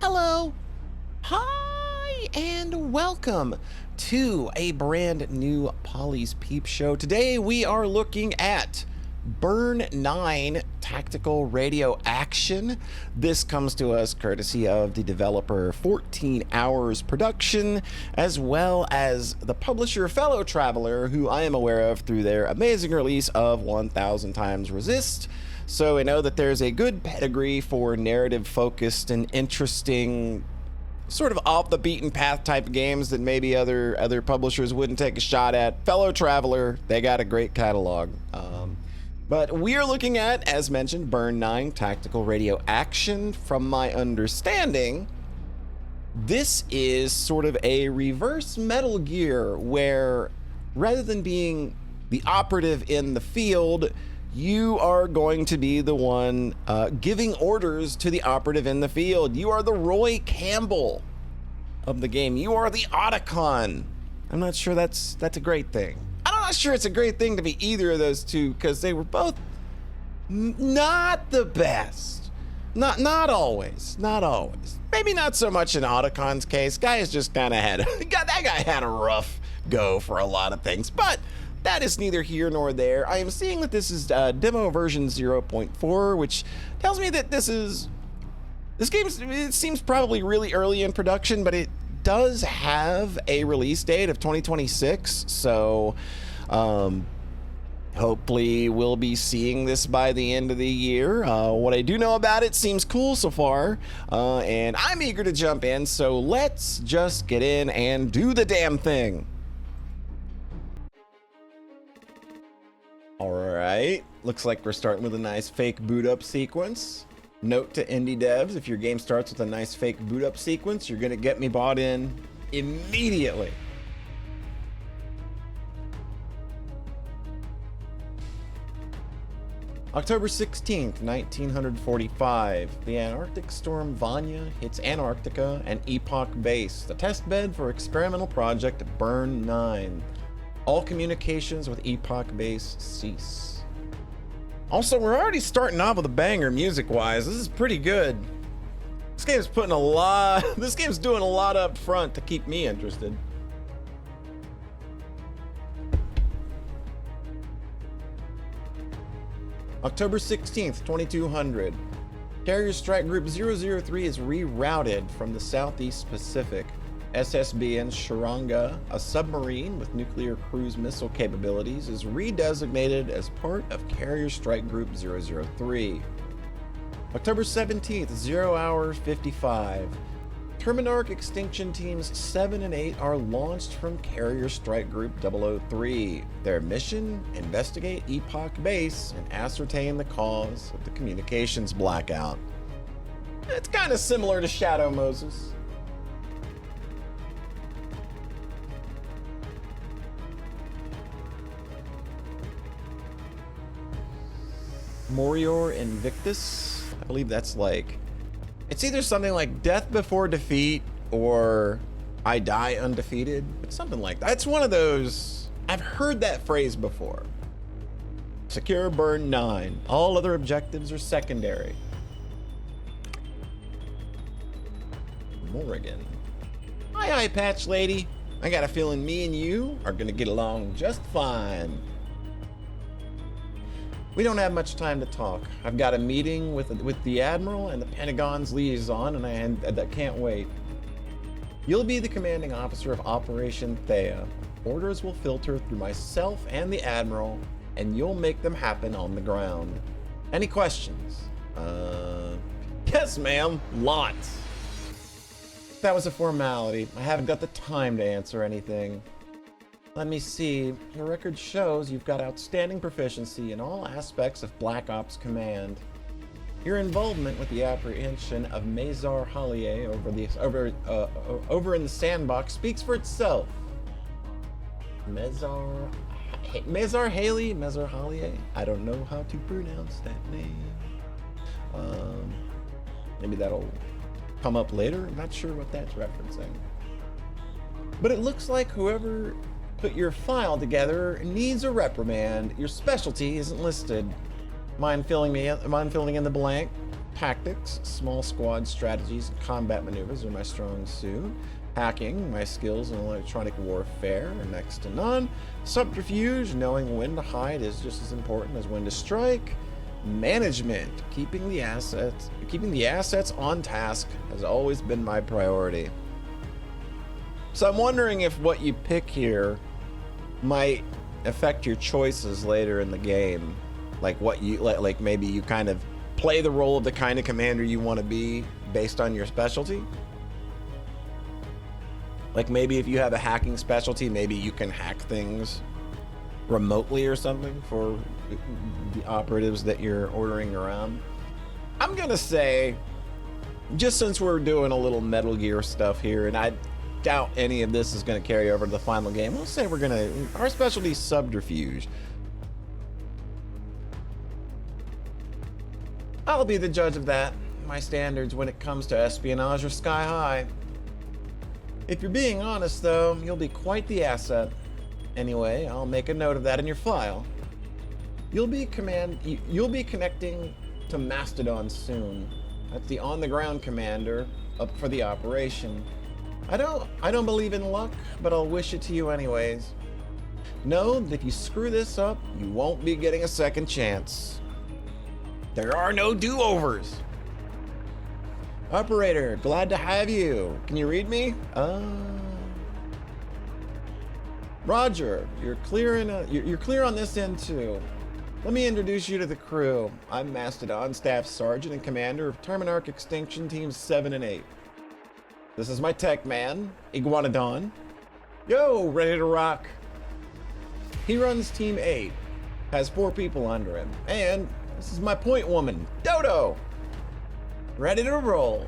Hello, hi, and welcome to a brand new Polly's Peep Show. Today we are looking at Burn-9 Tactical Radio Action. This comes to us courtesy of the developer 14 Hours Production, as well as the publisher Fellow Traveler, who I am aware of through their amazing release of 1000 Times Resist. So we know that there's a good pedigree for narrative-focused and interesting, sort of off the beaten path type games that maybe other publishers wouldn't take a shot at. Fellow Traveler, they got a great catalog. But we are looking at, as mentioned, Burn-9 Tactical Radio Action. From my understanding, this is sort of a reverse Metal Gear, where rather than being the operative in the field, you are going to be the one giving orders to the operative in the field. You are the Roy Campbell of the game. You are the Otacon. I'm not sure that's a great thing. I'm not sure it's a great thing to be either of those two, because they were both not the best. Not always. Maybe not so much in Otacon's case. Guy has just kind of that guy had a rough go for a lot of things, but that is neither here nor there. I am seeing that this is demo version 0.4, which tells me that this game, it seems probably really early in production, but it does have a release date of 2026. So hopefully we'll be seeing this by the end of the year. What I do know about it seems cool so far, and I'm eager to jump in. So let's just get in and do the damn thing. All right, looks like we're starting with a nice fake boot up sequence. Note to indie devs, if your game starts with a nice fake boot up sequence, you're gonna get me bought in immediately. October 16th, 1945, the Antarctic storm Vanya hits Antarctica and Epoch Base, the test bed for experimental project Burn-9. All communications with Epoch Base cease. Also, we're already starting off with a banger music-wise. This is pretty good. This game's doing a lot up front to keep me interested. October 16th, 2200. Carrier Strike Group 003 is rerouted from the Southeast Pacific. SSBN Sharanga, a submarine with nuclear cruise missile capabilities, is redesignated as part of Carrier Strike Group 003. October 17th, 0 hours 55. Terminarch Extinction Teams 7 and 8 are launched from Carrier Strike Group 003. Their mission: investigate Epoch Base and ascertain the cause of the communications blackout. It's kind of similar to Shadow Moses. Morior Invictus, I believe that's like, it's either something like death before defeat or I die undefeated, but something like that. It's one of those, I've heard that phrase before. Secure Burn-9. All other objectives are secondary. Morrigan. Hi, eye patch lady. I got a feeling me and you are gonna get along just fine. We don't have much time to talk. I've got a meeting with the Admiral and the Pentagon's liaison, and I can't wait. You'll be the commanding officer of Operation Thea. Orders will filter through myself and the Admiral, and you'll make them happen on the ground. Any questions? Yes, ma'am. Lots. That was a formality. I haven't got the time to answer anything. Let me see. Your record shows you've got outstanding proficiency in all aspects of Black Ops Command. Your involvement with the apprehension of Mazar Hallier over in the sandbox speaks for itself. Mazar Hallier? I don't know how to pronounce that name. Maybe that'll come up later. I'm not sure what that's referencing. But it looks like whoever put your file together needs a reprimand. Your specialty isn't listed. Mind filling in the blank? Tactics, small squad strategies, and combat maneuvers are my strong suit. Hacking, my skills in electronic warfare are next to none. Subterfuge, knowing when to hide is just as important as when to strike. Management, keeping the assets on task has always been my priority. So I'm wondering if what you pick here might affect your choices later in the game. Like what you like maybe you kind of play the role of the kind of commander you want to be based on your specialty. Like maybe if you have a hacking specialty, maybe you can hack things remotely or something for the operatives that you're ordering around. I'm gonna say, just since we're doing a little Metal Gear stuff here, and I doubt any of this is gonna carry over to the final game, we'll say our specialty is subterfuge. I'll be the judge of that. My standards when it comes to espionage are sky high. If you're being honest though, you'll be quite the asset. Anyway, I'll make a note of that in your file. You'll be connecting to Mastodon soon. That's the on-the-ground commander up for the operation. I don't believe in luck, but I'll wish it to you anyways. Know that if you screw this up, you won't be getting a second chance. There are no do-overs. Operator, glad to have you. Can you read me? Roger, you're clear on this end too. Let me introduce you to the crew. I'm Mastodon, Staff Sergeant and Commander of Terminarch Extinction Teams 7 and 8. This is my tech man, Iguanodon. Yo, ready to rock. He runs Team 8, has 4 people under him, and this is my point woman, Dodo. Ready to roll.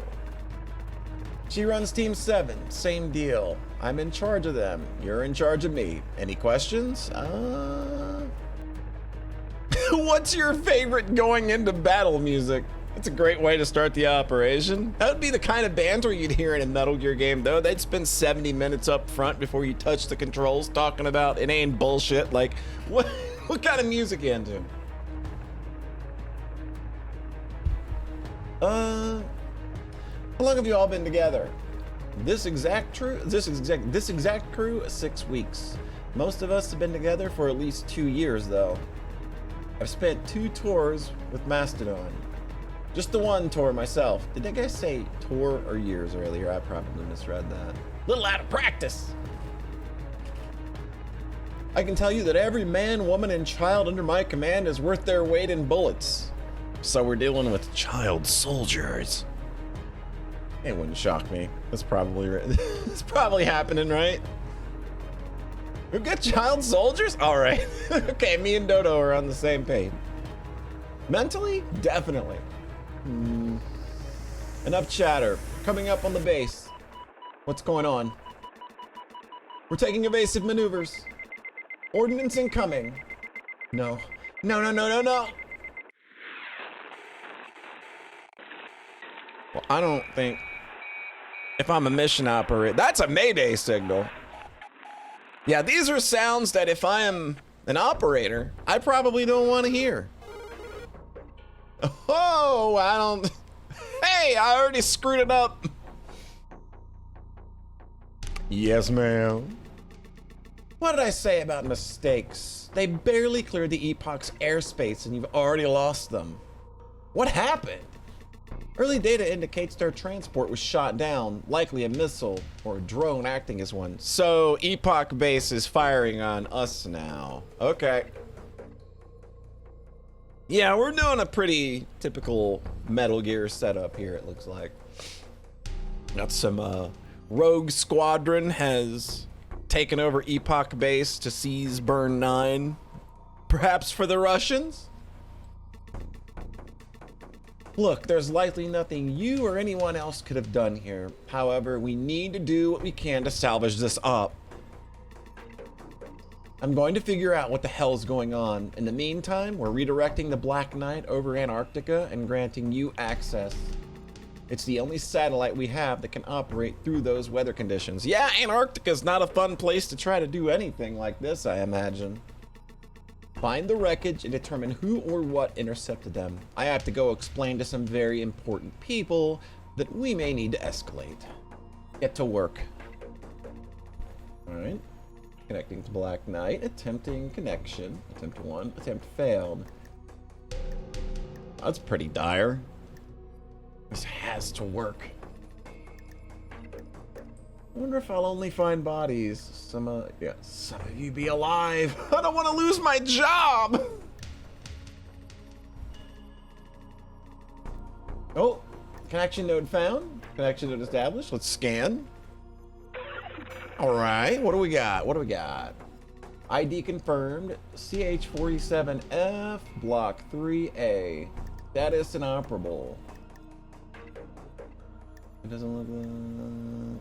She runs Team 7, same deal. I'm in charge of them. You're in charge of me. Any questions? What's your favorite going into battle music? That's a great way to start the operation. That would be the kind of banter you'd hear in a Metal Gear game, though. They'd spend 70 minutes up front before you touch the controls talking about inane bullshit. Like, what kind of music you into? How long have you all been together? This exact crew, 6 weeks. Most of us have been together for at least 2 years, though. I've spent 2 tours with Mastodon. Just the 1 tour myself. Did that guy say tour or years earlier? I probably misread that. Little out of practice. I can tell you that every man, woman, and child under my command is worth their weight in bullets. So we're dealing with child soldiers. It wouldn't shock me. That's probably it's probably happening, right? We've got child soldiers? All right. Okay, me and Dodo are on the same page. Mentally? Definitely. Enough chatter. Coming up on the base. What's going on? We're taking evasive maneuvers. Ordnance incoming. No. No, no, no, no, no. Well, I don't think... If I'm a mission operator... That's a Mayday signal. Yeah, these are sounds that if I am an operator, I probably don't want to hear. Oh, I don't... Hey, I already screwed it up. Yes, ma'am. What did I say about mistakes? They barely cleared the Epoch's airspace and you've already lost them. What happened? Early data indicates their transport was shot down, likely a missile or a drone acting as one. So Epoch base is firing on us now. Okay. Yeah, we're doing a pretty typical Metal Gear setup here, it looks like. Got some rogue squadron has taken over Epoch base to seize Burn-9. Perhaps for the Russians? Look, there's likely nothing you or anyone else could have done here. However, we need to do what we can to salvage this up. I'm going to figure out what the hell's going on. In the meantime, we're redirecting the Black Knight over Antarctica and granting you access. It's the only satellite we have that can operate through those weather conditions. Yeah, Antarctica's not a fun place to try to do anything like this, I imagine. Find the wreckage and determine who or what intercepted them. I have to go explain to some very important people that we may need to escalate. Get to work. Alright. Connecting to Black Knight. Attempting connection. Attempt 1. Attempt failed. That's pretty dire. This has to work. I wonder if I'll only find bodies. Some of you be alive. I don't want to lose my job. Oh, connection node found. Connection node established. Let's scan. All right, what do we got? What do we got? ID confirmed. CH47F, block 3A. Status inoperable. It doesn't look like...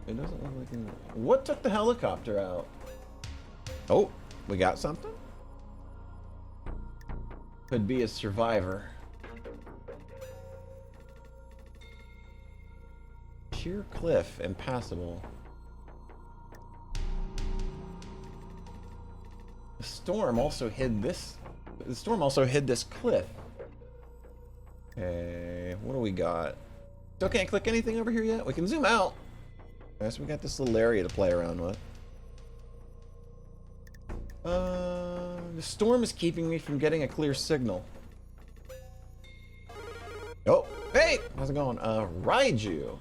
It doesn't look like anything. What took the helicopter out? Oh, we got something? Could be a survivor. Sheer cliff, impassable. The storm also hid this. The storm also hid this cliff. Okay, what do we got? Still can't click anything over here yet. We can zoom out. Okay, so we got this little area to play around with. The storm is keeping me from getting a clear signal. Oh, hey, how's it going? Raiju.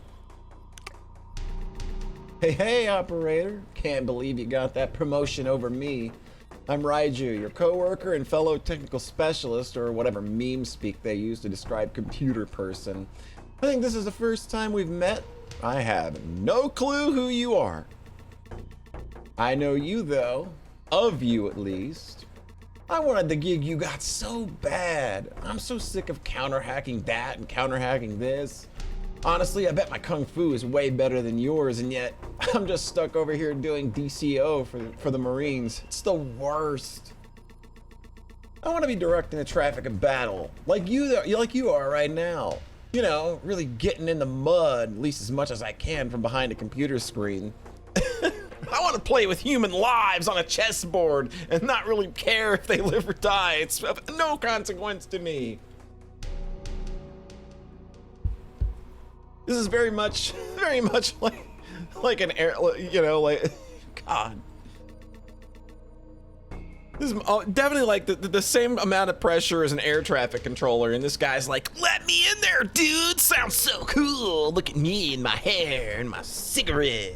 Hey, operator. Can't believe you got that promotion over me. I'm Raiju, your coworker and fellow technical specialist, or whatever meme speak they use to describe computer person. I think this is the first time we've met. I have no clue who you are. I know you, though. Of you, at least. I wanted the gig you got so bad. I'm so sick of counter-hacking that and counter-hacking this. Honestly, I bet my kung fu is way better than yours, and yet I'm just stuck over here doing DCO for the Marines. It's the worst. I want to be directing the traffic of battle, like you are right now. You know, really getting in the mud, at least as much as I can from behind a computer screen. I want to play with human lives on a chessboard and not really care if they live or die. It's of no consequence to me. This is very much like an air, you know, like, God. This is definitely like the same amount of pressure as an air traffic controller, and this guy's like, let me in there, dude, sounds so cool. Look at me and my hair and my cigarette.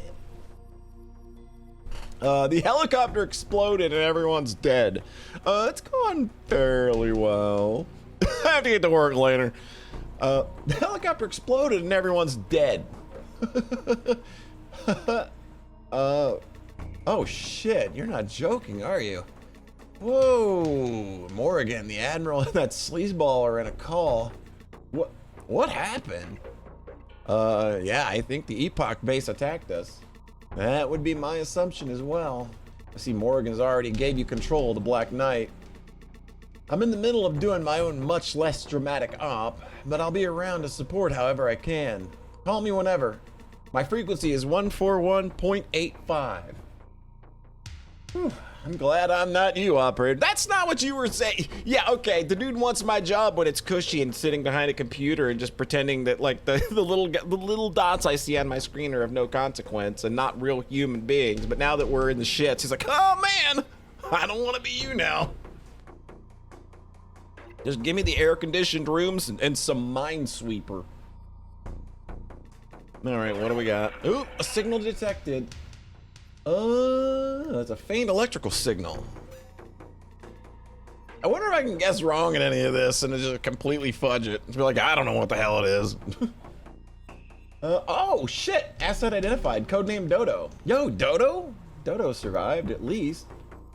The helicopter exploded and everyone's dead. It's going fairly well. I have to get to work later. The helicopter exploded and everyone's dead. Oh shit, you're not joking, are you? Whoa, Morrigan, the Admiral, and that sleazeball are in a call. What happened? Yeah, I think the Epoch base attacked us. That would be my assumption as well. I see Morrigan's already gave you control of the Black Knight. I'm in the middle of doing my own much less dramatic op, but I'll be around to support however I can. Call me whenever. My frequency is 141.85. I'm glad I'm not you, operator. That's not what you were saying. Yeah, okay, the dude wants my job when it's cushy and sitting behind a computer and just pretending that like the little dots I see on my screen are of no consequence and not real human beings. But now that we're in the shits, he's like, oh man, I don't want to be you now. Just give me the air-conditioned rooms and some Minesweeper. All right, what do we got? Ooh, a signal detected. That's a faint electrical signal. I wonder if I can guess wrong in any of this and just completely fudge it. Just be like, I don't know what the hell it is. Oh shit, asset identified, codename Dodo. Yo, Dodo? Dodo survived, at least.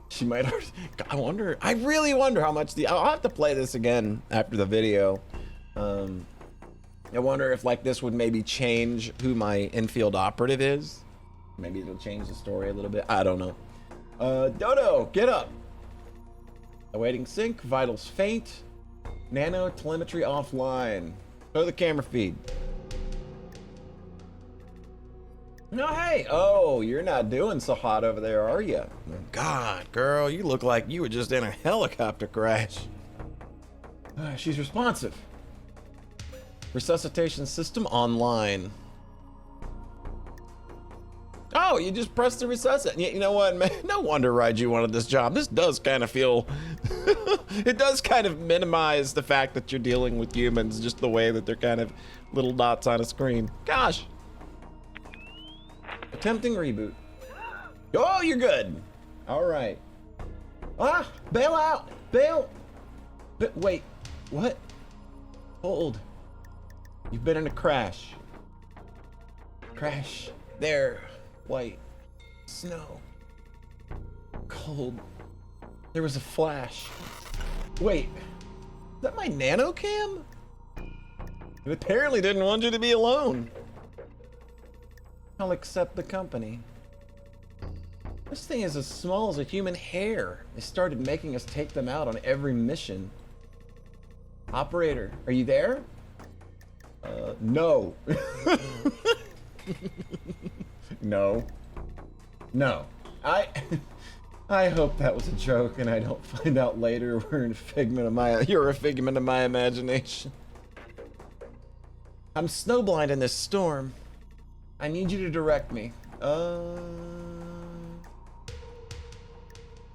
She might already, I really wonder how much I'll have to play this again after the video. I wonder if like this would maybe change who my infield operative is. Maybe it'll change the story a little bit. I don't know. Dodo, get up. Awaiting sync, vitals faint. Nano telemetry offline. Show the camera feed. No, hey. Oh, you're not doing so hot over there, are you? God, girl, you look like you were just in a helicopter crash. She's responsive. Resuscitation system online. Oh, you just pressed the resuscitate. You know what, man? No wonder, Raiju, you wanted this job. This does kind of feel... it does kind of minimize the fact that you're dealing with humans, just the way that they're kind of little dots on a screen. Gosh. Attempting reboot. Oh, you're good. All right. Ah, bail out. Bail. But wait, what? Hold. You've been in a crash. Crash. There. White. Snow. Cold. There was a flash. Wait. Is that my nano cam? It apparently didn't want you to be alone. I'll accept the company. This thing is as small as a human hair. They started making us take them out on every mission. Operator, are you there? No. No. No. I hope that was a joke and I don't find out later you're a figment of my imagination. I'm snowblind in this storm. I need you to direct me.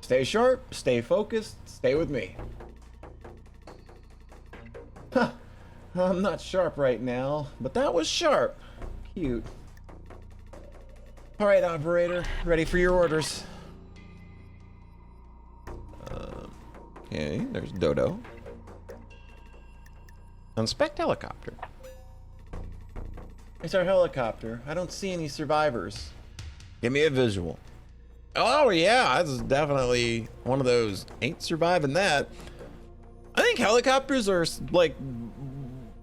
Stay sharp, stay focused, stay with me. Huh. I'm not sharp right now, but that was sharp. Cute. All right, operator, ready for your orders. Okay, there's Dodo. Inspect helicopter. It's our helicopter. I don't see any survivors. Give me a visual. Oh yeah, that's definitely one of those. Ain't surviving that. I think helicopters are like,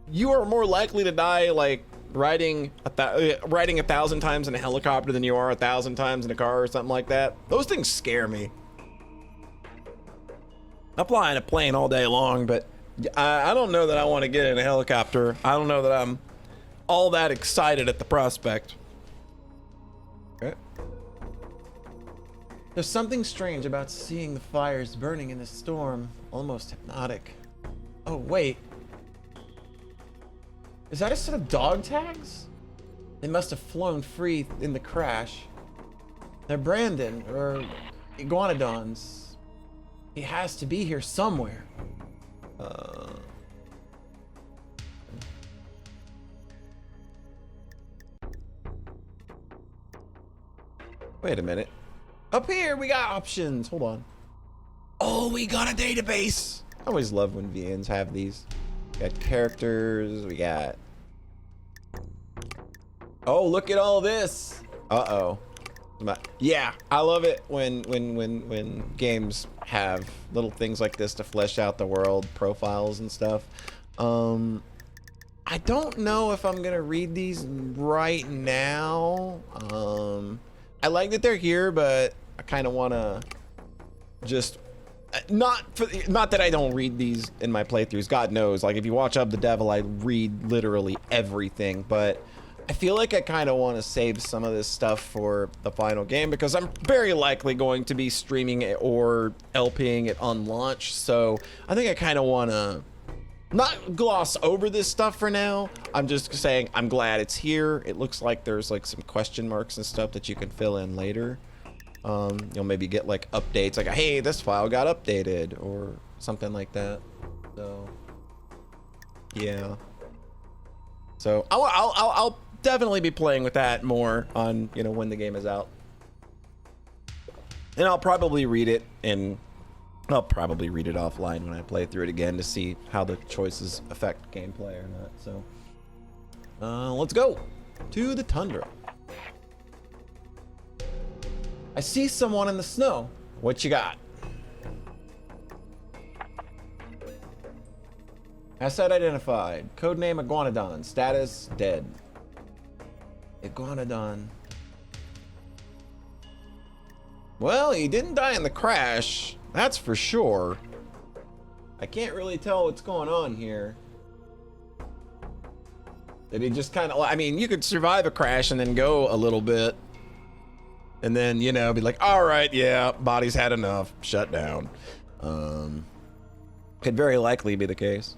you are more likely to die like riding 1,000 times in a helicopter than you are 1,000 times in a car or something like that. Those things scare me. I'm flying a plane all day long, but I don't know that I want to get in a helicopter. I don't know that I'm all that excited at the prospect. Okay. There's something strange about seeing the fires burning in the storm, almost hypnotic. Oh, wait. Is that a set of dog tags? They must have flown free in the crash. They're Brandon, or Iguanodons. He has to be here somewhere. Wait a minute. Up here, we got options. Hold on. Oh, we got a database. I always love when VNs have these. We got characters. We got... Oh, look at all this. Uh-oh. Yeah, I love it when games have little things like this to flesh out the world, profiles and stuff. I don't know if I'm gonna read these right now. I like that they're here, but I kind of want to just not that I don't read these in my playthroughs. God knows, like if you watch Up the Devil, I read literally everything, but I feel like I kind of want to save some of this stuff for the final game because I'm very likely going to be streaming it or LPing it on launch. So I think I kind of want to not gloss over this stuff for now. I'm just saying I'm glad it's here. It looks like there's like some question marks and stuff that you can fill in later. You'll maybe get like updates like, hey, this file got updated or something like that. So yeah. So I'll definitely be playing with that more on, you know, when the game is out. And I'll probably read it offline when I play through it again to see how the choices affect gameplay or not. So, let's go to the tundra. I see someone in the snow. What you got? Asset identified. Codename Iguanodon. Status dead. Iguanodon. Well, he didn't die in the crash. That's for sure. I can't really tell what's going on here. Did he just kind of, I mean, you could survive a crash and then go a little bit. And then, you know, be like, all right, yeah, body's had enough, shut down. Could very likely be the case.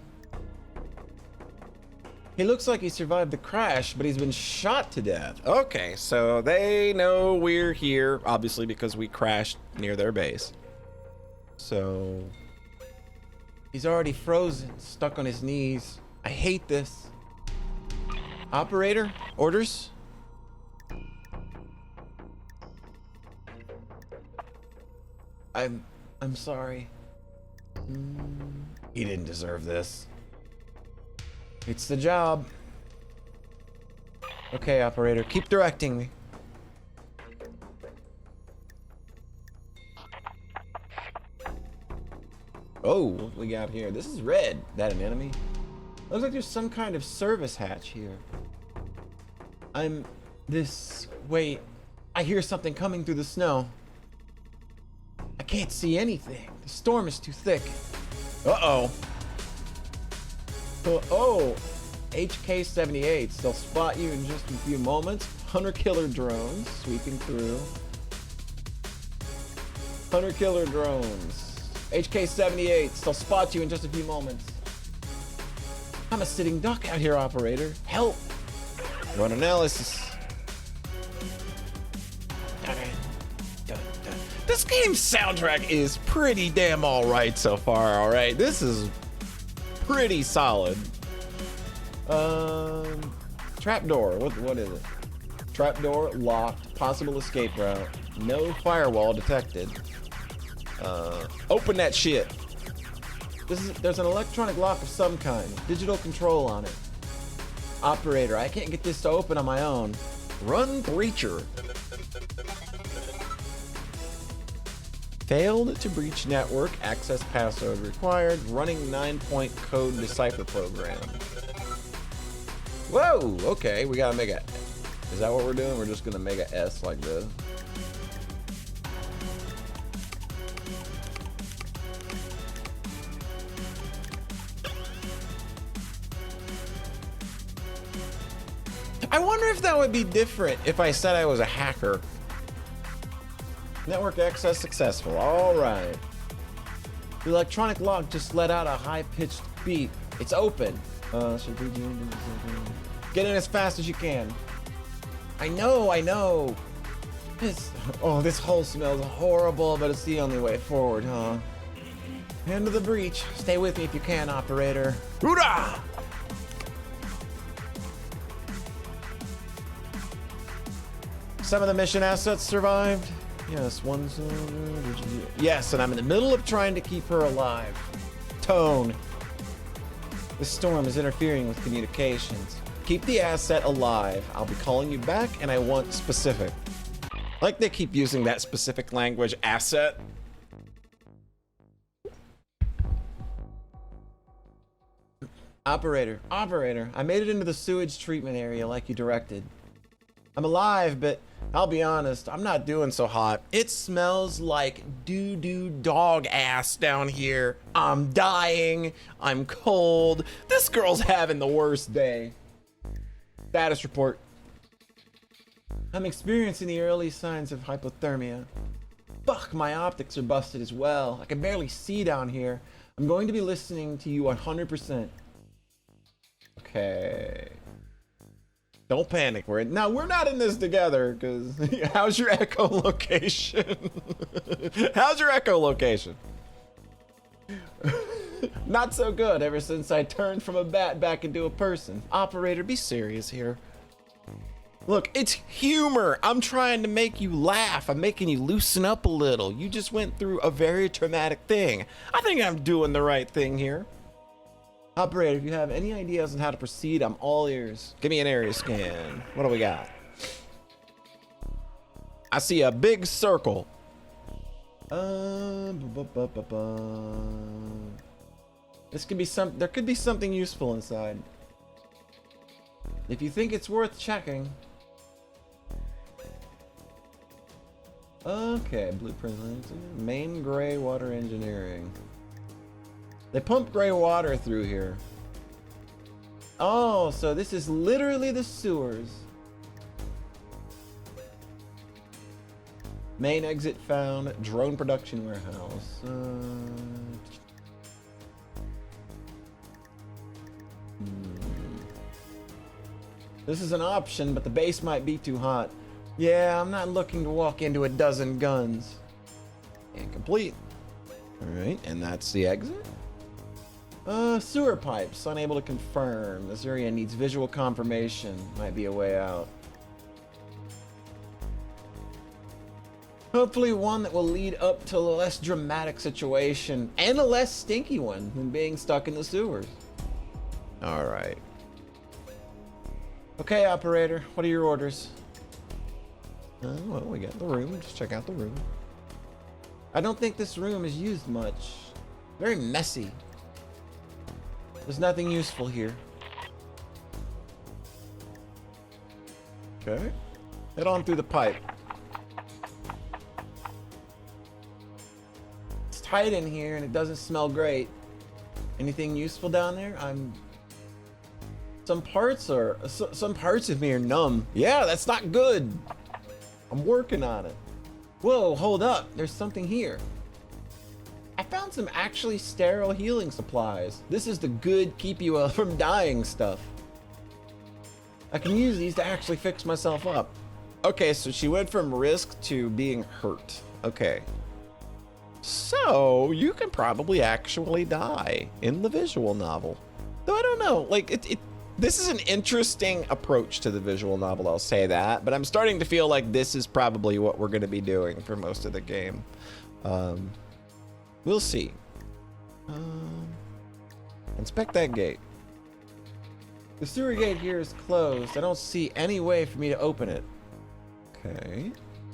He looks like he survived the crash, but he's been shot to death. Okay, so they know we're here, obviously because we crashed near their base. So he's already frozen, stuck on his knees. I hate this. Operator, orders? I'm sorry. He didn't deserve this. It's the job. Okay, operator, keep directing me. Oh, what we got here? This is red. That an enemy? Looks like there's some kind of service hatch here. Wait, I hear something coming through the snow. I can't see anything. The storm is too thick. Uh-oh. Oh, HK-78s. They'll spot you in just a few moments. Hunter-killer drones sweeping through. Hunter-killer drones. HK-78s. They'll spot you in just a few moments. I'm a sitting duck out here, operator. Help. Run analysis. This game's soundtrack is pretty damn all right so far, all right? This is pretty solid. Trapdoor, what is it? Trapdoor locked, possible escape route. No firewall detected. Open that shit. There's an electronic lock of some kind. Digital control on it. Operator, I can't get this to open on my own. Run breacher. Failed to breach network. Access password required. Running 9-point code decipher program. Whoa, okay, we gotta make a... Is that what we're doing? We're just gonna make a S like this. I wonder if that would be different if I said I was a hacker. Network access successful. All right. The electronic lock just let out a high-pitched beep. It's open. Get in as fast as you can. I know. This hole smells horrible, but it's the only way forward, huh? Hand to the breach. Stay with me if you can, operator. Hoorah! Some of the mission assets survived. Yes, yes, and I'm in the middle of trying to keep her alive. Tone. This storm is interfering with communications. Keep the asset alive. I'll be calling you back, and I want specific. Like they keep using that specific language, asset. Operator, I made it into the sewage treatment area like you directed. I'm alive, but I'll be honest, I'm not doing so hot. It smells like doo-doo dog ass down here. I'm dying. I'm cold. This girl's having the worst day. Status report. I'm experiencing the early signs of hypothermia. Fuck, my optics are busted as well. I can barely see down here. I'm going to be listening to you 100%. Okay. Don't panic. We're not in this together, because how's your echolocation? How's your echolocation? Not so good ever since I turned from a bat back into a person. Operator, be serious here. Look, it's humor. I'm trying to make you laugh. I'm making you loosen up a little. You just went through a very traumatic thing. I think I'm doing the right thing here. Operator, if you have any ideas on how to proceed, I'm all ears. Give me an area scan. What do we got? I see a big circle. This could be there could be something useful inside. If you think it's worth checking. Okay, blueprint. Main gray water engineering. They pump gray water through here. Oh, so this is literally the sewers. Main exit found. Drone production warehouse. This is an option, but the base might be too hot. Yeah, I'm not looking to walk into a dozen guns. Incomplete. Alright, and that's the exit. Sewer pipes. Unable to confirm. This area needs visual confirmation. Might be a way out. Hopefully one that will lead up to a less dramatic situation and a less stinky one than being stuck in the sewers. All right. Okay, operator, what are your orders? Well, we got the room. Just check out the room. I don't think this room is used much. Very messy. There's nothing useful here. Okay. Head on through the pipe. Tight in here and it doesn't smell great. Anything useful down there? Some parts of me are numb. Yeah, that's not good. I'm working on it. Whoa, hold up. There's something here. I found some actually sterile healing supplies. This is the good keep you from dying stuff. I can use these to actually fix myself up. Okay, so she went from risk to being hurt. Okay. So, you can probably actually die in the visual novel. Though I don't know, like, this is an interesting approach to the visual novel, I'll say that. But I'm starting to feel like this is probably what we're going to be doing for most of the game. We'll see. Inspect that gate. The sewer gate here is closed. I don't see any way for me to open it. Okay.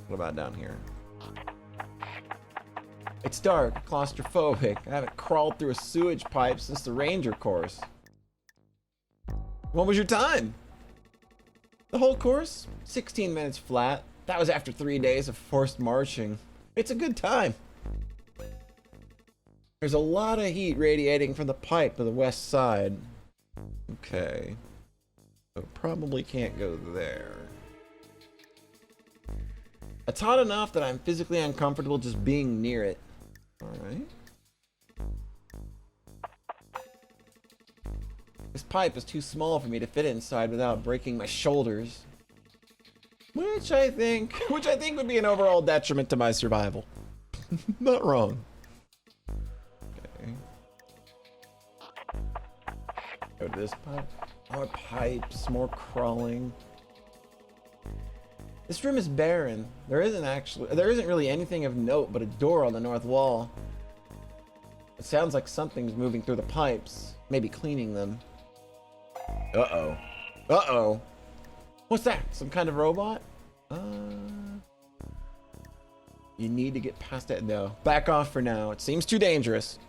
What about down here? It's dark, claustrophobic. I haven't crawled through a sewage pipe since the ranger course. What was your time? The whole course? 16 minutes flat. That was after 3 days of forced marching. It's a good time. There's a lot of heat radiating from the pipe to the west side. Okay. So probably can't go there. It's hot enough that I'm physically uncomfortable just being near it. Alright. This pipe is too small for me to fit inside without breaking my shoulders. Which I think would be an overall detriment to my survival. Not wrong. Okay. Go to this pipe. More pipes, more crawling. This room is barren. There isn't really anything of note but a door on the north wall. It sounds like something's moving through the pipes, maybe cleaning them. Uh-oh. Uh-oh. What's that? Some kind of robot? You need to get past that. No. Back off for now. It seems too dangerous.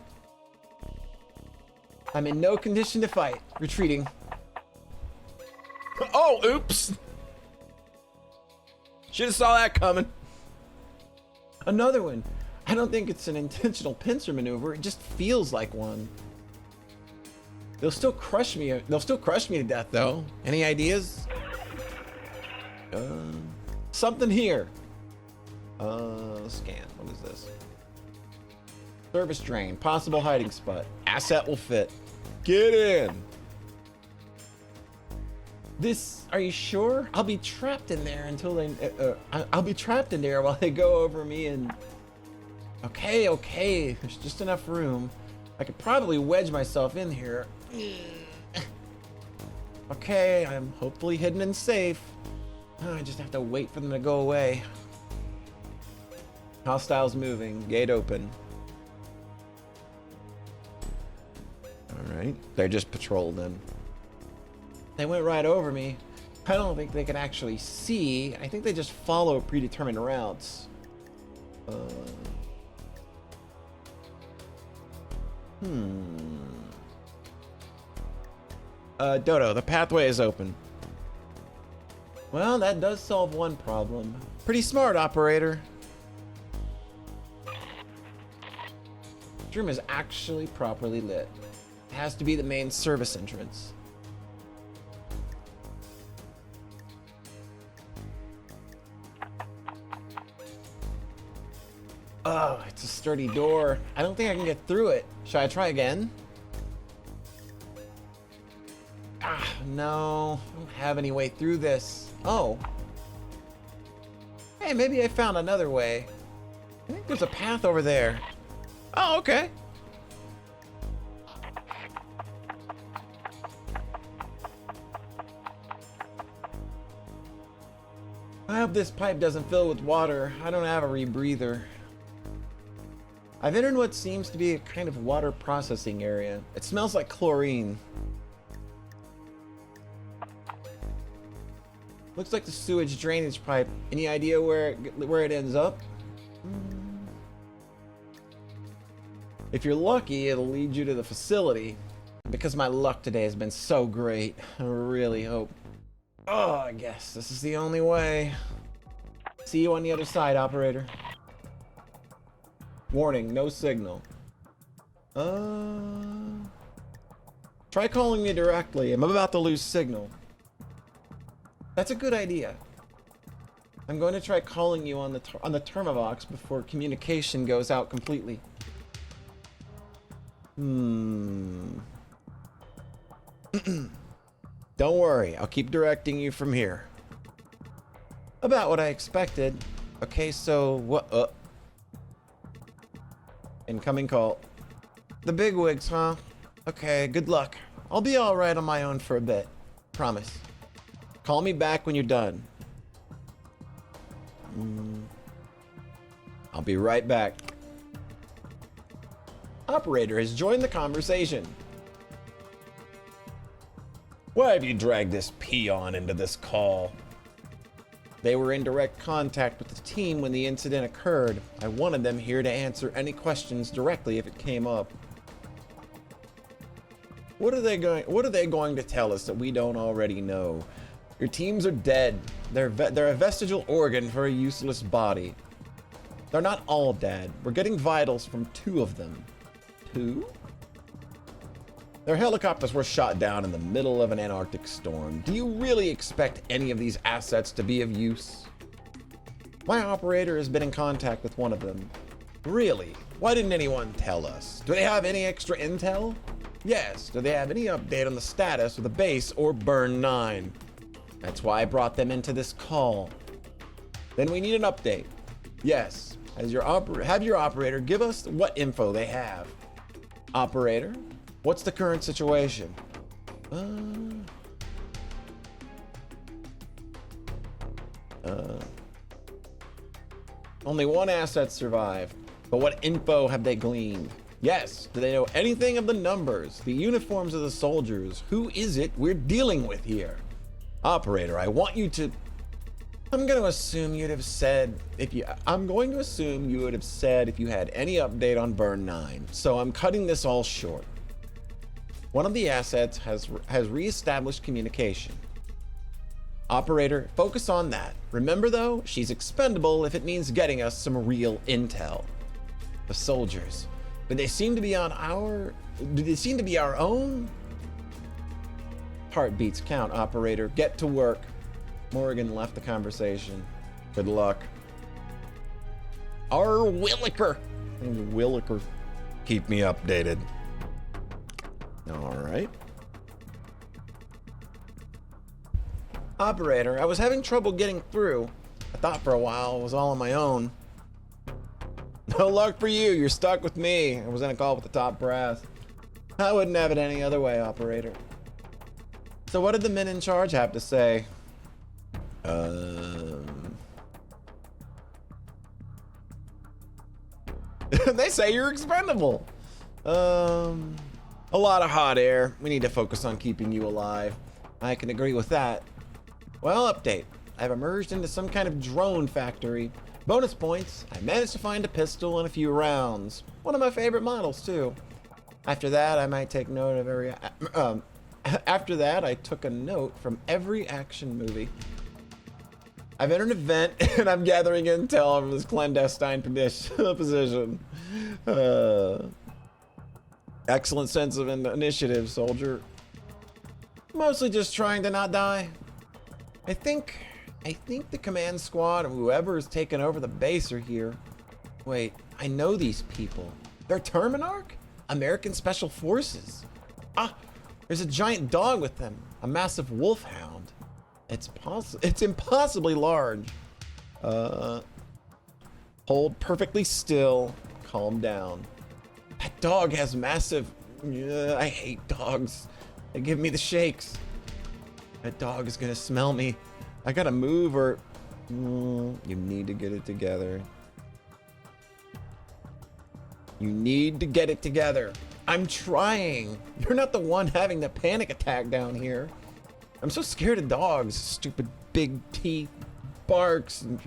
I'm in no condition to fight. Retreating. Oh, oops. Should have saw that coming. Another one. I don't think it's an intentional pincer maneuver. It just feels like one. They'll still crush me. They'll still crush me to death, though. Any ideas? Something here. Scan. What is this? Service drain. Possible hiding spot. Asset will fit. Get in. This, are you sure? I'll be trapped in there until they, I'll be trapped in there while they go over me and... Okay, there's just enough room. I could probably wedge myself in here. Okay, I'm hopefully hidden and safe. I just have to wait for them to go away. Hostiles moving, gate open. Alright, they're just patrolling. They went right over me. I don't think they can actually see. I think they just follow predetermined routes. Dodo, the pathway is open. Well, that does solve one problem. Pretty smart, operator. This room is actually properly lit. It has to be the main service entrance. Oh, it's a sturdy door. I don't think I can get through it. Should I try again? Ah, no. I don't have any way through this. Oh. Hey, maybe I found another way. I think there's a path over there. Oh, okay. I hope this pipe doesn't fill with water. I don't have a rebreather. I've entered what seems to be a kind of water processing area. It smells like chlorine. Looks like the sewage drainage pipe. Any idea where it ends up? If you're lucky, it'll lead you to the facility. Because my luck today has been so great, I really hope. Oh, I guess this is the only way. See you on the other side, operator. Warning, no signal. Try calling me directly. I'm about to lose signal. That's a good idea. I'm going to try calling you on the Thermovox before communication goes out completely. Don't worry, I'll keep directing you from here. About what I expected. Okay, so what? Incoming call. The bigwigs, huh? Okay, good luck. I'll be all right on my own for a bit. Promise. Call me back when you're done. I'll be right back. Operator has joined the conversation. Why have you dragged this peon into this call? They were in direct contact with the team when the incident occurred. I wanted them here to answer any questions directly if it came up. What are they going to tell us that we don't already know? Your teams are dead. They're a vestigial organ for a useless body. They're not all dead. We're getting vitals from 2 of them. 2? Their helicopters were shot down in the middle of an Antarctic storm. Do you really expect any of these assets to be of use? My operator has been in contact with one of them. Really? Why didn't anyone tell us? Do they have any extra intel? Yes. Do they have any update on the status of the base or Burn-9? That's why I brought them into this call. Then we need an update. Yes. Have your operator give us what info they have. Operator, what's the current situation? Only one asset survived. But what info have they gleaned? Yes. Do they know anything of the numbers, the uniforms of the soldiers? Who is it we're dealing with here? Operator, I want you to... I'm going to assume you would have said if you had any update on Burn-9. So I'm cutting this all short. One of the assets has reestablished communication. Operator, focus on that. Remember though, she's expendable if it means getting us some real intel. The soldiers. Do they seem to be our own? Heartbeats count, operator. Get to work. Morgan left the conversation. Good luck. Williker. Williker. Keep me updated. All right. Operator, I was having trouble getting through. I thought for a while I was all on my own. No luck for you. You're stuck with me. I was in a call with the top brass. I wouldn't have it any other way, operator. So what did the men in charge have to say? They say you're expendable. A lot of hot air. We need to focus on keeping you alive. I can agree with that. Well, update. I've emerged into some kind of drone factory. Bonus points. I managed to find a pistol and a few rounds. One of my favorite models, too. After that, I might take note of every... After that, I took a note from every action movie. I've entered an event, and I'm gathering intel from this clandestine position. Excellent sense of initiative, soldier. Mostly just trying to not die. I think the command squad and whoever has taken over the base are here. Wait, I know these people. They're Terminarch? American Special Forces. Ah, there's a giant dog with them. A massive wolfhound. It's impossibly large. Hold perfectly still. Calm down. That dog has massive... I hate dogs. They give me the shakes. That dog is gonna smell me. I gotta move or... you need to get it together. You need to get it together. I'm trying. You're not the one having the panic attack down here. I'm so scared of dogs. Stupid big teeth, barks, and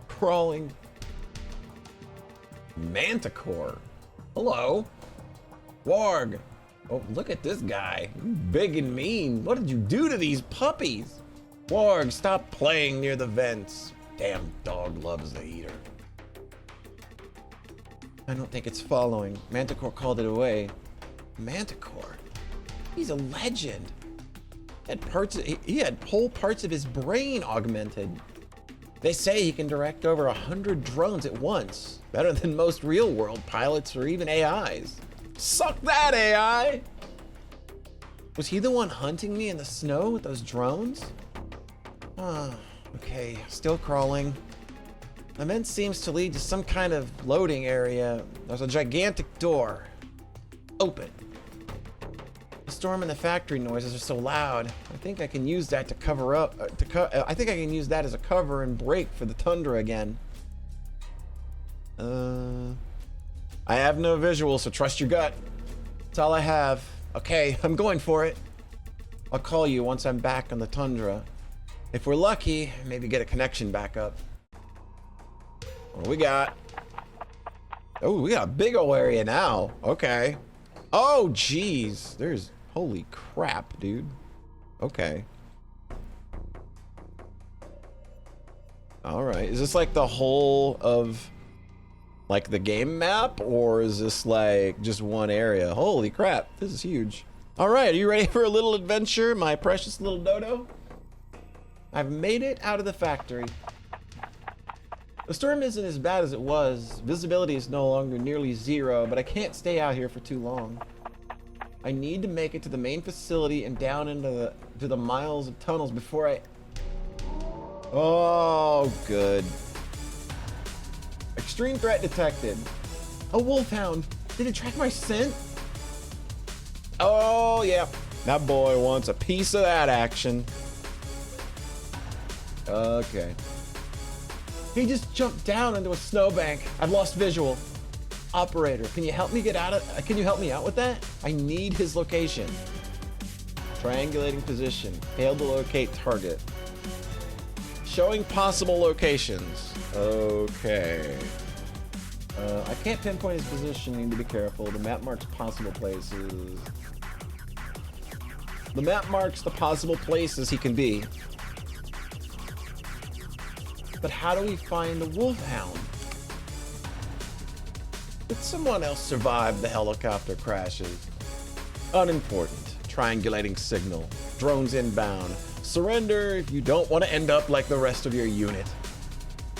crawling. Manticore. Hello. Warg. Oh, look at this guy. Big and mean. What did you do to these puppies? Warg, stop playing near the vents. Damn dog loves the heater. I don't think it's following. Manticore called it away. Manticore? He's a legend. He had whole parts of his brain augmented. They say he can direct over 100 drones at once. Better than most real-world pilots or even AIs. Suck that, AI! Was he the one hunting me in the snow with those drones? Okay, still crawling. The vent seems to lead to some kind of loading area. There's a gigantic door. Open. The storm and the factory noises are so loud. I think I can use that to cover up. I think I can use that as a cover and brake for the tundra again. I have no visual, so trust your gut. That's all I have. Okay, I'm going for it. I'll call you once I'm back on the tundra. If we're lucky, maybe get a connection back up. What do we got? Oh, we got a big ol' area now. Okay. Oh, jeez. There's... Holy crap, dude. Okay. Alright. Is this like the whole of... like the game map? Or is this like just one area? Holy crap. This is huge. Alright, are you ready for a little adventure, my precious little dodo? I've made it out of the factory. The storm isn't as bad as it was. Visibility is no longer nearly zero, but I can't stay out here for too long. I need to make it to the main facility and down into the miles of tunnels before I... Oh, good. Extreme threat detected. A wolfhound. Did it track my scent? Oh, yeah. That boy wants a piece of that action. Okay. He just jumped down into a snowbank. I've lost visual. Operator, can you help me out with that? I need his location. Triangulating position. Failed to locate target. Showing possible locations. Okay. I can't pinpoint his position. Need to be careful. The map marks possible places. The map marks the possible places he can be. But how do we find the wolfhound? Did someone else survive the helicopter crashes? Unimportant. Triangulating signal. Drones inbound. Surrender if you don't want to end up like the rest of your unit.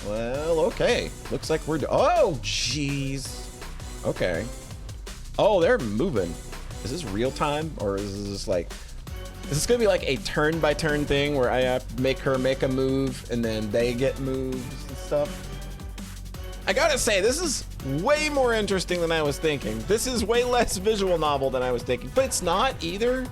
Well, okay. Looks like we're... Oh, jeez. Okay. Oh, they're moving. Is this real time? Or is this like... Is this gonna be like a turn-by-turn thing where I have to make her make a move and then they get moves and stuff? I gotta say, this is way more interesting than I was thinking. This is way less visual novel than I was thinking, but it's not either.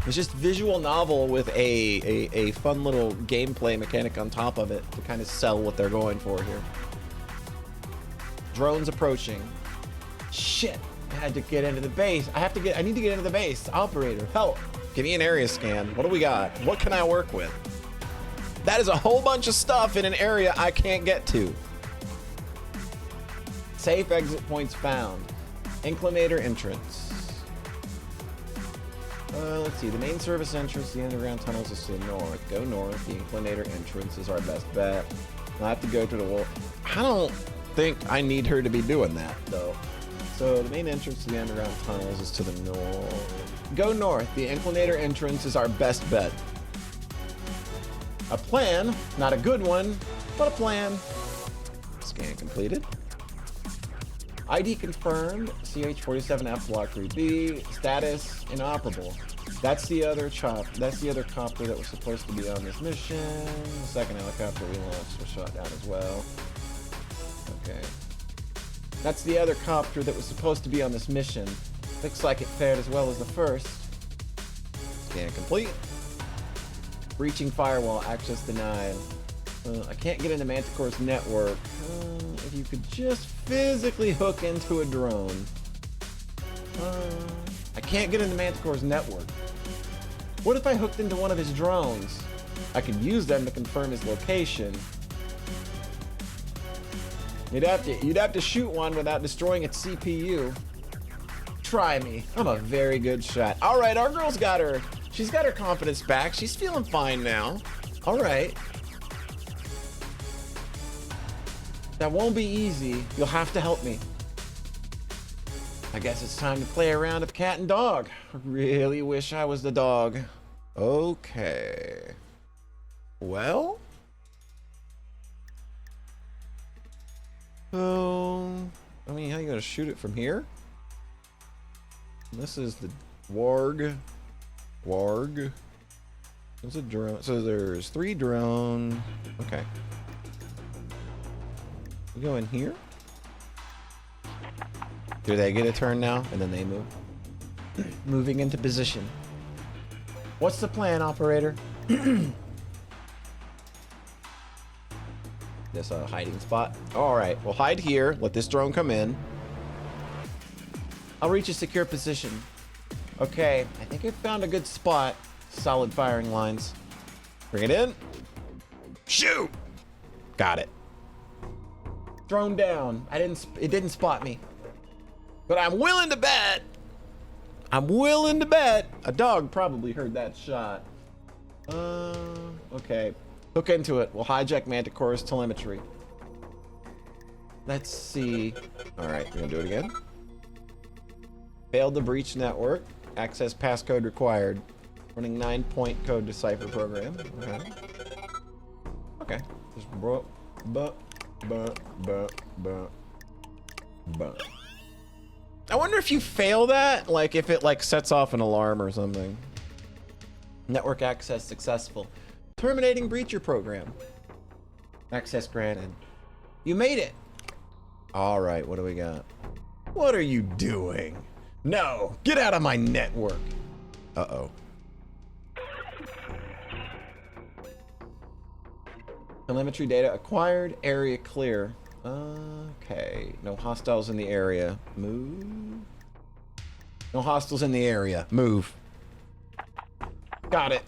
It's just visual novel with a fun little gameplay mechanic on top of it to kind of sell what they're going for here. Drones approaching. Shit. I had to get into the base. I need to get into the base. Operator, help. Give me an area scan. What do we got? What can I work with? That is a whole bunch of stuff in an area I can't get to. Safe exit points found. Inclinator entrance. Let's see. The main service entrance to the underground tunnels is to the north. Go north. The inclinator entrance is our best bet. I'll have to go to the wall. I don't think I need her to be doing that, though. So the main entrance to the underground tunnels is to the north. Go north. The inclinator entrance is our best bet. A plan, not a good one. What a plan. Scan completed. ID confirmed. CH-47F Block 3B. Status inoperable. That's the other That's the other copter that was supposed to be on this mission. The second helicopter we launched was shot down as well. Okay. That's the other copter that was supposed to be on this mission. Looks like it fared as well as the first. Scan complete. Breaching firewall. Access denied. I can't get into Manticore's network. If you could just physically hook into a drone. I can't get into Manticore's network. What if I hooked into one of his drones? I could use them to confirm his location. You'd have to shoot one without destroying its CPU. Try me. I'm a very good shot. All right, our girl's got her. She's got her confidence back. She's feeling fine now. All right. That won't be easy. You'll have to help me. I guess it's time to play around with cat and dog. I really wish I was the dog. Okay. Well. I mean, how are you gonna shoot it from here? This is the warg. There's a drone. So there's 3 drone. Okay. We go in here. Do they get a turn now? And then they move. Moving into position. What's the plan, operator? This a hiding spot? All right, we'll hide here. Let this drone come in. I'll reach a secure position. Okay, I think I found a good spot. Solid firing lines. Bring it in. Shoot! Got it. Drone down. It didn't spot me. But I'm willing to bet. A dog probably heard that shot. Okay. Hook into it. We'll hijack Manticore's telemetry. Let's see. All right, we're gonna do it again. Failed to breach network. Access passcode required. Running 9-point code decipher program. Okay. Just I wonder if you fail that, like if it like sets off an alarm or something. Network access successful. Terminating breacher program. Access granted. You made it. All right, what do we got? What are you doing? No, get out of my network. Uh-oh. Telemetry data acquired. Area clear. Okay. No hostiles in the area. Move. No hostiles in the area. Move. Got it.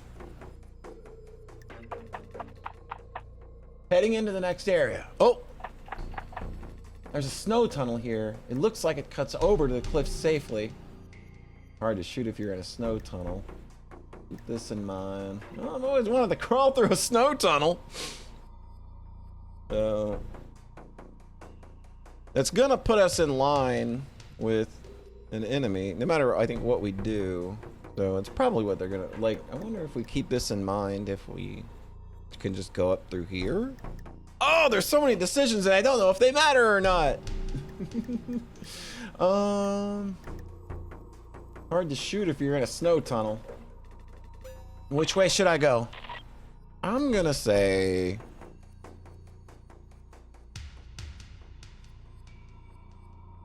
Heading into the next area. Oh! There's a snow tunnel here. It looks like it cuts over to the cliff safely. Hard to shoot if you're in a snow tunnel. Keep this in mind. Oh, I've always wanted to crawl through a snow tunnel. So that's gonna put us in line with an enemy, no matter I think what we do. So it's probably what they're gonna like. I wonder if we keep this in mind, if we can just go up through here. Oh, there's so many decisions and I don't know if they matter or not. Hard to shoot if you're in a snow tunnel. Which way should I go? I'm gonna say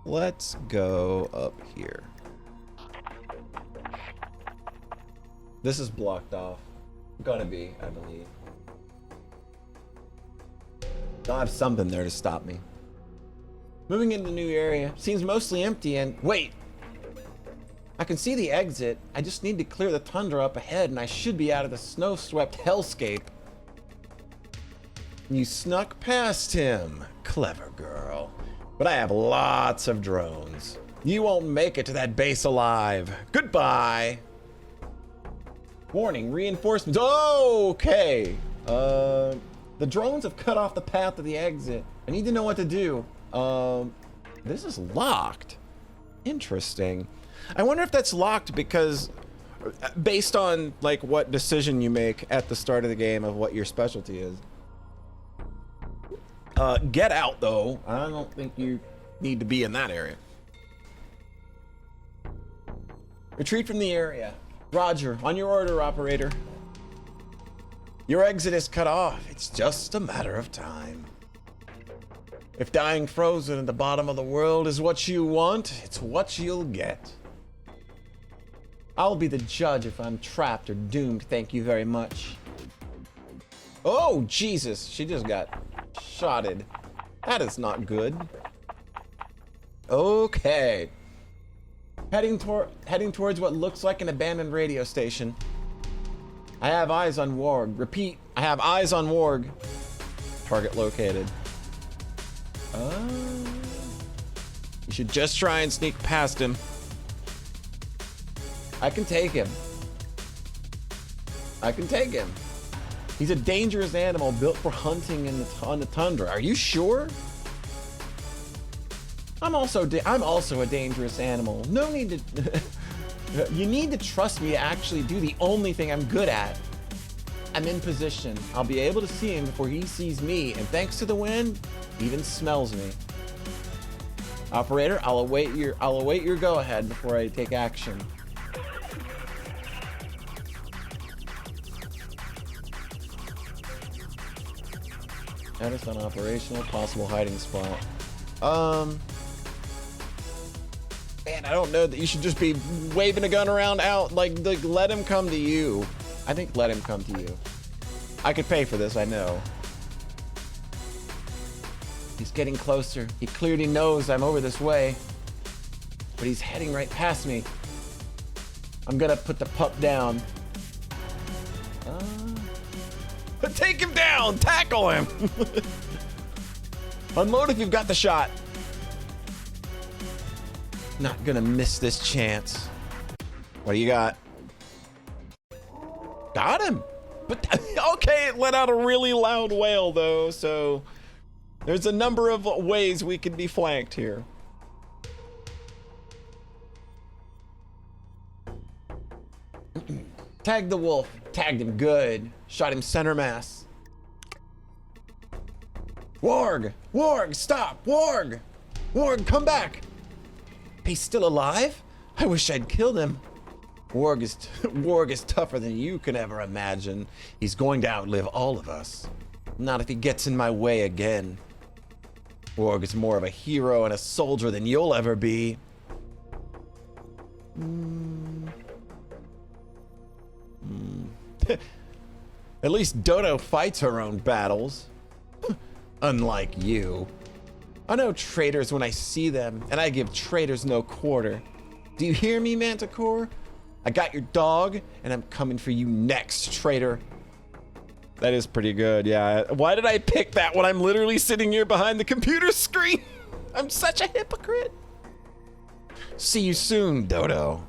let's go up here. This is blocked off. Gonna be, I believe. I'll have something there to stop me. Moving into the new area. Seems mostly empty and... Wait! I can see the exit. I just need to clear the tundra up ahead and I should be out of the snow-swept hellscape. You snuck past him. Clever girl. But I have lots of drones. You won't make it to that base alive. Goodbye. Warning, reinforcements. Oh, okay. The drones have cut off the path to the exit. I need to know what to do. This is locked. Interesting. I wonder if that's locked because based on like what decision you make at the start of the game of what your specialty is. Get out, though. I don't think you need to be in that area. Retreat from the area. Roger, on your order, operator. Your exit is cut off. It's just a matter of time. If dying frozen at the bottom of the world is what you want, it's what you'll get. I'll be the judge if I'm trapped or doomed, thank you very much. Oh, Jesus, she just got shotted. That is not good. Okay. Heading towards what looks like an abandoned radio station. I have eyes on Warg. Repeat, I have eyes on Warg. Target located. You should just try and sneak past him. I can take him. I can take him. He's a dangerous animal built for hunting on the tundra. Are you sure? I'm also a dangerous animal. No need to... You need to trust me to actually do the only thing I'm good at. I'm in position. I'll be able to see him before he sees me, and thanks to the wind, he even smells me. Operator, I'll await your go-ahead before I take action. Status unoperational, possible hiding spot. Man, I don't know that you should just be waving a gun around out. Like let him come to you. I think let him come to you. I could pay for this, I know. He's getting closer. He clearly knows I'm over this way. But he's heading right past me. I'm gonna put the pup down. Take him down! Tackle him! Unload if you've got the shot. Not gonna miss this chance. What do you got? Got him! But okay, it let out a really loud wail though, so there's a number of ways we could be flanked here. Tag the wolf. Tagged him good. Shot him center mass. Warg! Warg, stop! Warg! Warg, come back! He's still alive? I wish I'd killed him. Warg is tougher than you can ever imagine. He's going to outlive all of us. Not if he gets in my way again. Warg is more of a hero and a soldier than you'll ever be. At least Dodo fights her own battles. Unlike you. I know traitors when I see them, and I give traitors no quarter. Do you hear me, Manticore? I got your dog, and I'm coming for you next, traitor. That is pretty good, yeah. Why did I pick that when I'm literally sitting here behind the computer screen? I'm such a hypocrite. See you soon, Dodo.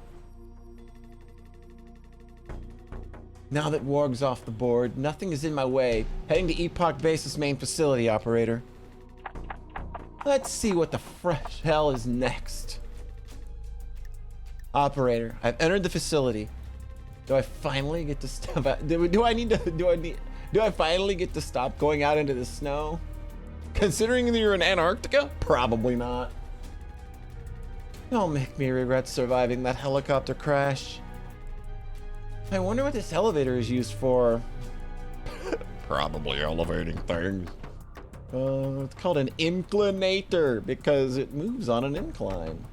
Now that Warg's off the board, nothing is in my way. Heading to Epoch Base's main facility, operator. Let's see what the fresh hell is next. Operator, I've entered the facility. Do I finally get to stop? Do I finally get to stop going out into the snow? Considering that you're in Antarctica, probably not. Don't make me regret surviving that helicopter crash. I wonder what this elevator is used for. Probably elevating things. It's called an inclinator because it moves on an incline.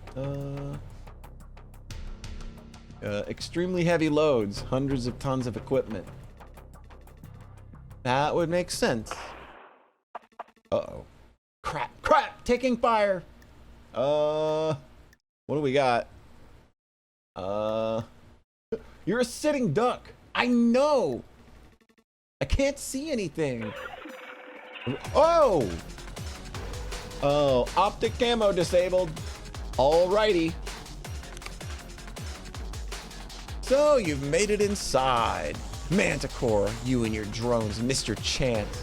Extremely heavy loads, hundreds of tons of equipment. That would make sense. Uh-oh. Crap, taking fire. What do we got? You're a sitting duck. I know. I can't see anything. Oh. Oh, optic camo disabled. Alrighty. So you've made it inside. Manticore, you and your drones missed your chance.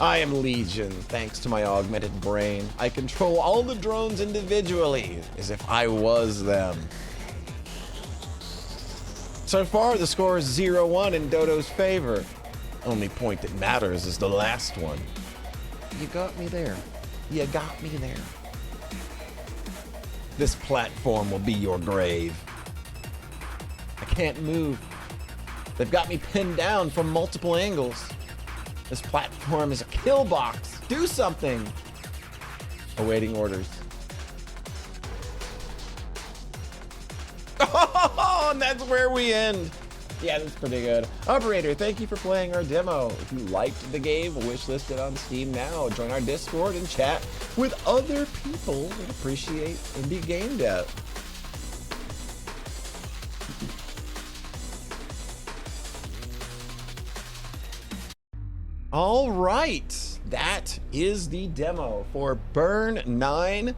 I am Legion, thanks to my augmented brain. I control all the drones individually, as if I was them. So far, the score is 0-1 in Dodo's favor. Only point that matters is the last one. You got me there. You got me there. This platform will be your grave. I can't move. They've got me pinned down from multiple angles. This platform is a kill box. Do something. Awaiting orders. Oh, and that's where we end. Yeah, that's pretty good. Operator, thank you for playing our demo. If you liked the game, wishlist it on Steam now. Join our Discord and chat with other people that appreciate indie game dev. All right, that is the demo for Burn-9.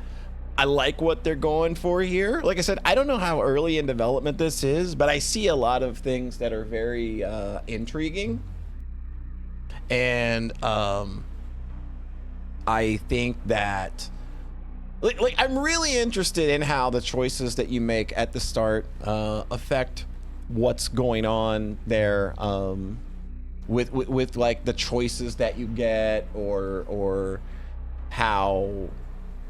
I like what they're going for here. Like I said, I don't know how early in development this is, but I see a lot of things that are very intriguing. And I think that, like, I'm really interested in how the choices that you make at the start affect what's going on there. With like the choices that you get, or how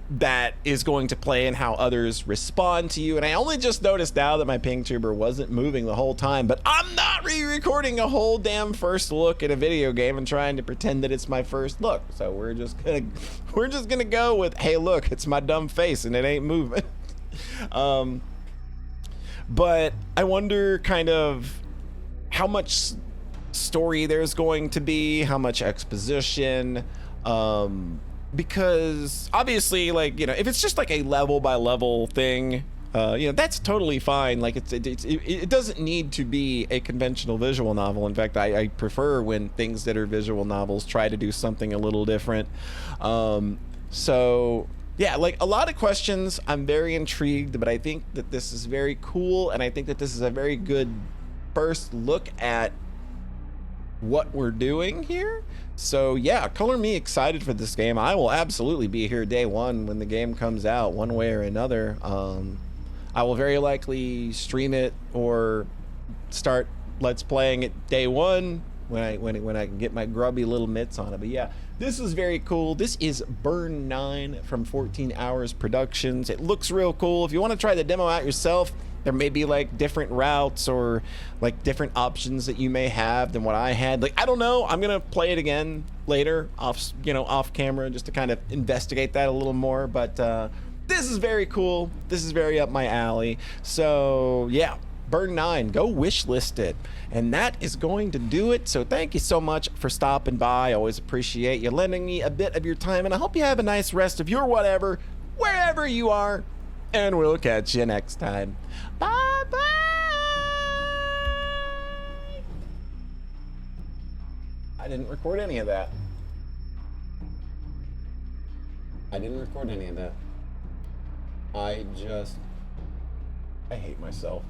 that is going to play and how others respond to you. And I only just noticed now that my ping tuber wasn't moving the whole time, but I'm not re-recording a whole damn first look at a video game and trying to pretend that it's my first look. So we're just gonna go with, hey, look, it's my dumb face and it ain't moving. But I wonder kind of how much story there's going to be, how much exposition, because obviously, like, you know, if it's just like a level by level thing, you know, that's totally fine. Like, it doesn't need to be a conventional visual novel. In fact, I prefer when things that are visual novels try to do something a little different. So yeah, like, a lot of questions. I'm very intrigued, but I think that this is very cool, and I think that this is a very good first look at what we're doing here. So yeah, color me excited for this game. I will absolutely be here day one when the game comes out, one way or another. I will very likely stream it or start let's playing it day one when I can get my grubby little mitts on it. But yeah, this is very cool. This is Burn-9 from 14 Hours Productions. It looks real cool. If you want to try the demo out yourself, there may be like different routes or like different options that you may have than what I had. Like, I don't know. I'm gonna play it again later off, you know, off camera, just to kind of investigate that a little more. But this is very cool. This is very up my alley. So yeah, Burn-9, go wishlist it. And that is going to do it. So thank you so much for stopping by. I always appreciate you lending me a bit of your time, and I hope you have a nice rest of your whatever, wherever you are. And we'll catch you next time. Bye bye. I didn't record any of that. I hate myself.